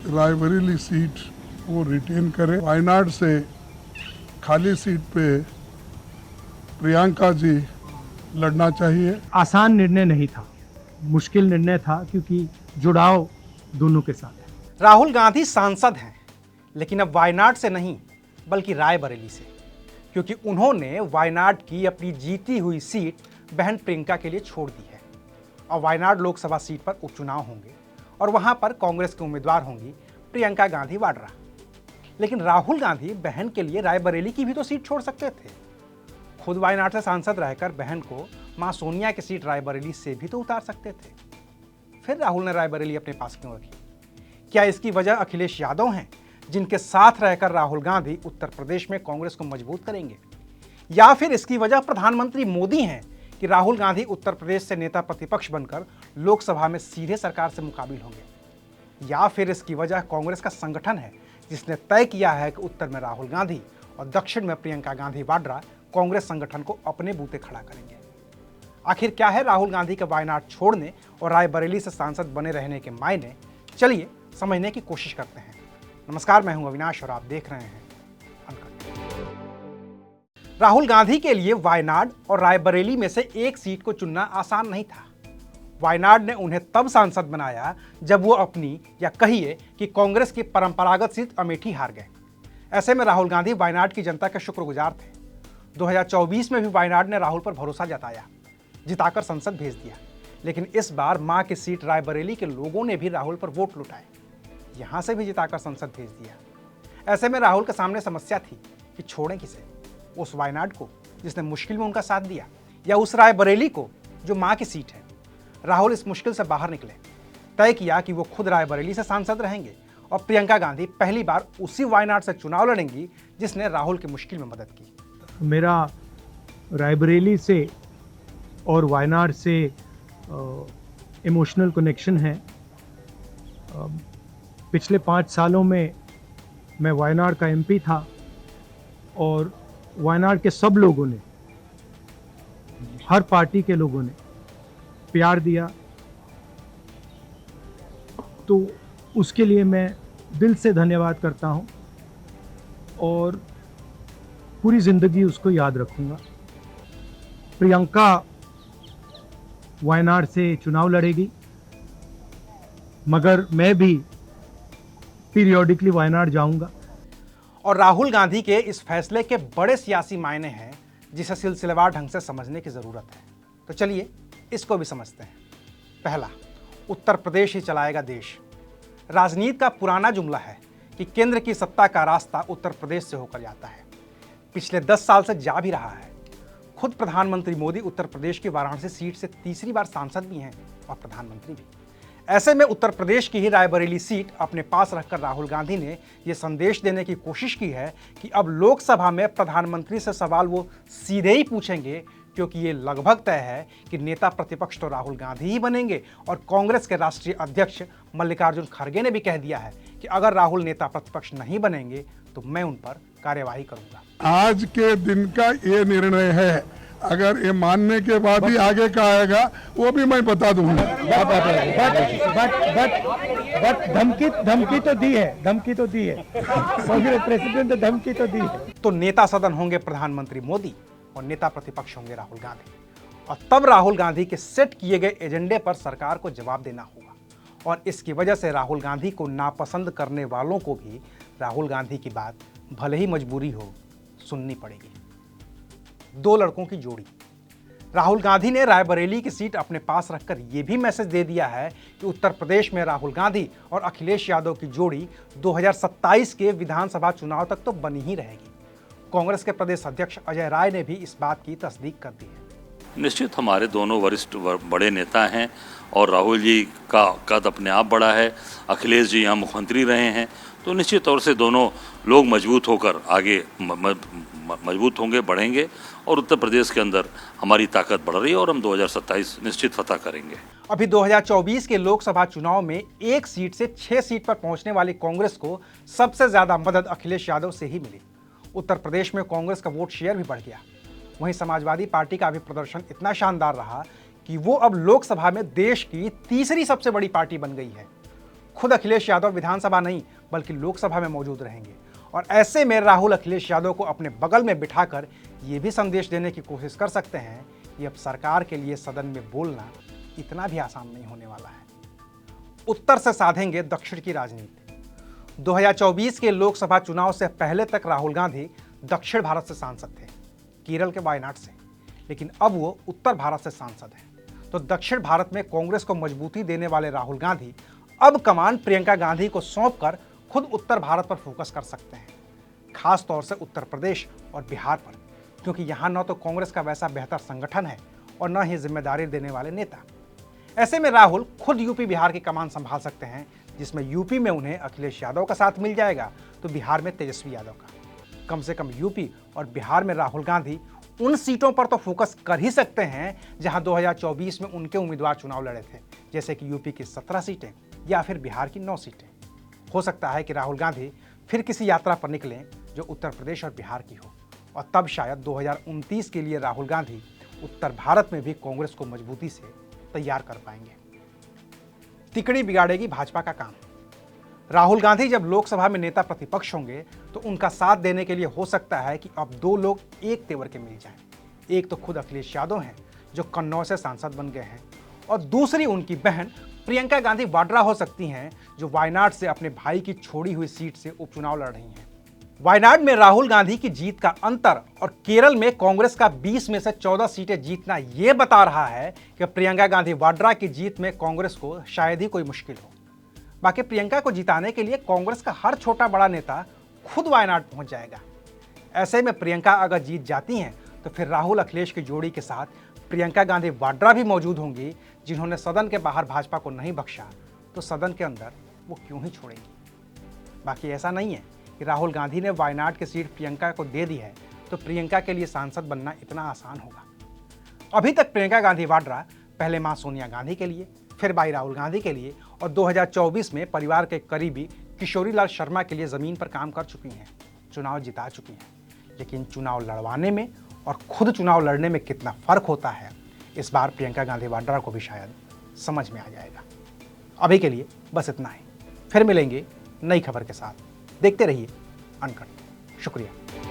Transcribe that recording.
Raebareli seat वो retain करें। वायनाड से खाली सीट पे प्रियंका जी लड़ना चाहिए। आसान निर्णय नहीं था, मुश्किल निर्णय था, क्योंकि जुड़ाव दोनों के साथ है। राहुल गांधी सांसद हैं, लेकिन अब वायनाड से नहीं बल्कि रायबरेली से, क्योंकि उन्होंने वायनाड की अपनी जीती हुई सीट बहन प्रियंका के लिए छोड़ दी है। और वायनाड लोकसभा सीट पर उपचुनाव होंगे और वहां पर कांग्रेस के उम्मीदवार होंगी प्रियंका गांधी वाड्रा। लेकिन राहुल गांधी बहन के लिए रायबरेली की भी तो सीट छोड़ सकते थे। खुद वायनाड से सांसद रहकर बहन को मां सोनिया की सीट रायबरेली से भी तो उतार सकते थे। फिर राहुल ने रायबरेली अपने पास क्यों रखी? क्या इसकी वजह अखिलेश यादव हैं, जिनके साथ रहकर राहुल गांधी उत्तर प्रदेश में कांग्रेस को मजबूत करेंगे? या फिर इसकी वजह प्रधानमंत्री मोदी हैं कि राहुल गांधी उत्तर प्रदेश से नेता प्रतिपक्ष बनकर लोकसभा में सीधे सरकार से मुकाबिल होंगे? या फिर इसकी वजह कांग्रेस का संगठन है, जिसने तय किया है कि उत्तर में राहुल गांधी और दक्षिण में प्रियंका गांधी वाड्रा कांग्रेस संगठन को अपने बूते खड़ा करेंगे? आखिर क्या है राहुल गांधी के वायनाड छोड़ने और रायबरेली से सांसद बने रहने के मायने? चलिए समझने की कोशिश करते हैं। नमस्कार, मैं हूं अविनाश और आप देख रहे हैं अनकट। राहुल गांधी के लिए वायनाड और रायबरेली में से एक सीट को चुनना आसान नहीं था। वायनाड ने उन्हें तब सांसद बनाया जब वो अपनी, या कहिए कि कांग्रेस की परंपरागत सीट अमेठी हार गए। ऐसे में राहुल गांधी वायनाड की जनता के शुक्रगुजार थे। 2024 में भी वायनाड ने राहुल पर भरोसा जताया, जिताकर संसद भेज दिया। लेकिन इस बार मां की सीट रायबरेली के लोगों ने भी राहुल पर वोट लुटाए, यहां से भी जिताकर संसद भेज दिया। ऐसे में राहुल के सामने समस्या थी कि छोड़ें किसे, उस वायनाड को जिसने मुश्किल में उनका साथ दिया, या उस रायबरेली को जो मां की सीट है? राहुल इस मुश्किल से बाहर निकले, तय किया कि वो खुद रायबरेली से सांसद रहेंगे और प्रियंका गांधी पहली बार उसी वायनाड से चुनाव लड़ेंगी जिसने राहुल की मुश्किल में मदद की। मेरा रायबरेली से और वायनाड से इमोशनल कनेक्शन है। पिछले 5 सालों में मैं वायनाड का एमपी था और वायनाड के सब लोगों ने, हर पार्टी के लोगों ने प्यार दिया, तो उसके लिए मैं दिल से धन्यवाद करता हूं और पूरी जिंदगी उसको याद रखूंगा। प्रियंका वायनाड से चुनाव लड़ेगी, मगर मैं भी पीरियोडिकली वायनाड जाऊंगा। और राहुल गांधी के इस फैसले के बड़े सियासी मायने हैं, जिसे सिलसिलेवार ढंग से समझने की जरूरत है। तो चलिए इसको भी समझते हैं। पहला, उत्तर प्रदेश ही चलाएगा देश। राजनीति का पुराना जुमला है कि केंद्र की सत्ता का रास्ता उत्तर प्रदेश से होकर जाता है। पिछले 10 साल से जा भी रहा है। खुद प्रधानमंत्री मोदी उत्तर प्रदेश की वाराणसी सीट से तीसरी बार सांसद भी हैं और प्रधानमंत्री भी। ऐसे में उत्तर प्रदेश की ही रायबरेली सीट अपने पास रखकर राहुल गांधी ने यह संदेश देने की कोशिश की है कि अब लोकसभा में प्रधानमंत्री से सवाल वो सीधे ही पूछेंगे, क्योंकि ये लगभग तय है कि नेता प्रतिपक्ष तो राहुल गांधी ही बनेंगे। और कांग्रेस के राष्ट्रीय अध्यक्ष मल्लिकार्जुन खड़गे ने भी कह दिया है कि अगर राहुल नेता प्रतिपक्ष नहीं बनेंगे तो मैं उन पर कार्यवाही करूंगा। आज के दिन का ये निर्णय है, अगर ये मानने के बाद ही आगे का आएगा वो भी मैं बता दूंगा। बट धमकी तो दी है, प्रेसिडेंट ने धमकी तो दी है। तो नेता सदन होंगे प्रधानमंत्री मोदी और नेता प्रतिपक्ष होंगे राहुल गांधी, और तब राहुल गांधी के सेट किए गए एजेंडे पर सरकार को जवाब देना होगा। और इसकी वजह से राहुल गांधी को नापसंद करने वालों को भी राहुल गांधी की बात भले ही मजबूरी हो सुननी पड़ेगी। 2 लड़कों की जोड़ी। राहुल गांधी ने रायबरेली की सीट अपने पास रखकर यह भी मैसेज दे दिया है कि उत्तर प्रदेश में राहुल गांधी और अखिलेश यादव की जोड़ी 2027 के विधानसभा चुनाव तक तो बनी ही रहेगी। कांग्रेस के प्रदेश अध्यक्ष अजय राय ने भी इस बात की तस्दीक कर दी है। निश्चित हमारे दोनों वरिष्ठ बड़े नेता हैं और राहुल जी का कद अपने आप बड़ा है, अखिलेश जी यहाँ मुख्यमंत्री रहे हैं, तो निश्चित तौर से दोनों लोग मजबूत होकर आगे मजबूत होंगे, बढ़ेंगे और उत्तर प्रदेश के अंदर हमारी ताकत बढ़ रही है और हम 2027 निश्चित फतह करेंगे। अभी 2024 के लोकसभा चुनाव में 1 सीट से 6 सीट पर पहुंचने वाली कांग्रेस को सबसे ज्यादा मदद अखिलेश यादव से ही मिली। उत्तर प्रदेश में कांग्रेस का वोट शेयर भी बढ़ गया। वहीं समाजवादी पार्टी का भी प्रदर्शन इतना शानदार रहा कि वो अब लोकसभा में देश की तीसरी सबसे बड़ी पार्टी बन गई है। खुद अखिलेश यादव विधानसभा नहीं बल्कि लोकसभा में मौजूद रहेंगे। और ऐसे में राहुल अखिलेश यादव को अपने बगल में बिठाकर ये भी संदेश देने की कोशिश कर सकते हैं कि अब सरकार के लिए सदन में बोलना इतना भी आसान नहीं होने वाला है। उत्तर से साधेंगे दक्षिण की राजनीति। 2024 के लोकसभा चुनाव से पहले तक राहुल गांधी दक्षिण भारत से सांसद थे, केरल के वायनाड से, लेकिन अब वो उत्तर भारत से सांसद हैं। तो दक्षिण भारत में कांग्रेस को मजबूती देने वाले राहुल गांधी अब कमान प्रियंका गांधी को सौंपकर खुद उत्तर भारत पर फोकस कर सकते हैं, खास तौर से उत्तर प्रदेश और बिहार पर, क्योंकि यहाँ न तो कांग्रेस का वैसा बेहतर संगठन है और न ही जिम्मेदारी देने वाले नेता। ऐसे में राहुल खुद यूपी बिहार की कमान संभाल सकते हैं, जिसमें यूपी में उन्हें अखिलेश यादव का साथ मिल जाएगा तो बिहार में तेजस्वी यादव का। कम से कम यूपी और बिहार में राहुल गांधी उन सीटों पर तो फोकस कर ही सकते हैं जहां 2024 में उनके उम्मीदवार चुनाव लड़े थे, जैसे कि यूपी की 17 सीटें या फिर बिहार की 9 सीटें। हो सकता है कि राहुल गांधी फिर किसी यात्रा पर निकलें जो उत्तर प्रदेश और बिहार की हो, और तब शायद 2029 के लिए राहुल गांधी उत्तर भारत में भी कांग्रेस को मजबूती से तैयार कर पाएंगे। तिकड़ी बिगाड़ेगी भाजपा का काम। राहुल गांधी जब लोकसभा में नेता प्रतिपक्ष होंगे तो उनका साथ देने के लिए हो सकता है कि अब दो लोग एक तेवर के मिल जाएं। एक तो खुद अखिलेश यादव हैं जो कन्नौज से सांसद बन गए हैं, और दूसरी उनकी बहन प्रियंका गांधी वाड्रा हो सकती हैं जो वायनाड से अपने भाई की छोड़ी हुई सीट से उपचुनाव लड़ रही हैं। वायनाड में राहुल गांधी की जीत का अंतर और केरल में कांग्रेस का 20 में से 14 सीटें जीतना यह बता रहा है कि प्रियंका गांधी वाड्रा की जीत में कांग्रेस को शायद ही कोई मुश्किल हो। बाकी प्रियंका को जिताने के लिए कांग्रेस का हर छोटा बड़ा नेता खुद वायनाड पहुंच जाएगा। ऐसे में प्रियंका अगर जीत जाती हैं तो फिर राहुल अखिलेश की जोड़ी के साथ प्रियंका गांधी वाड्रा भी मौजूद होंगी, जिन्होंने सदन के बाहर भाजपा को नहीं बख्शा तो सदन के अंदर वो क्यों ही छोड़ेंगी। बाकी ऐसा नहीं है कि राहुल गांधी ने वायनाड की सीट प्रियंका को दे दी है तो प्रियंका के लिए सांसद बनना इतना आसान होगा। अभी तक प्रियंका गांधी वाड्रा पहले मां सोनिया गांधी के लिए, फिर भाई राहुल गांधी के लिए और 2024 में परिवार के करीबी किशोरी लाल शर्मा के लिए जमीन पर काम कर चुकी हैं, चुनाव जिता चुकी हैं। लेकिन चुनाव लड़वाने में और खुद चुनाव लड़ने में कितना फर्क होता है, इस बार प्रियंका गांधी वाड्रा को भी शायद समझ में आ जाएगा। अभी के लिए बस इतना ही, फिर मिलेंगे नई खबर के साथ। देखते रहिए अनकट। शुक्रिया।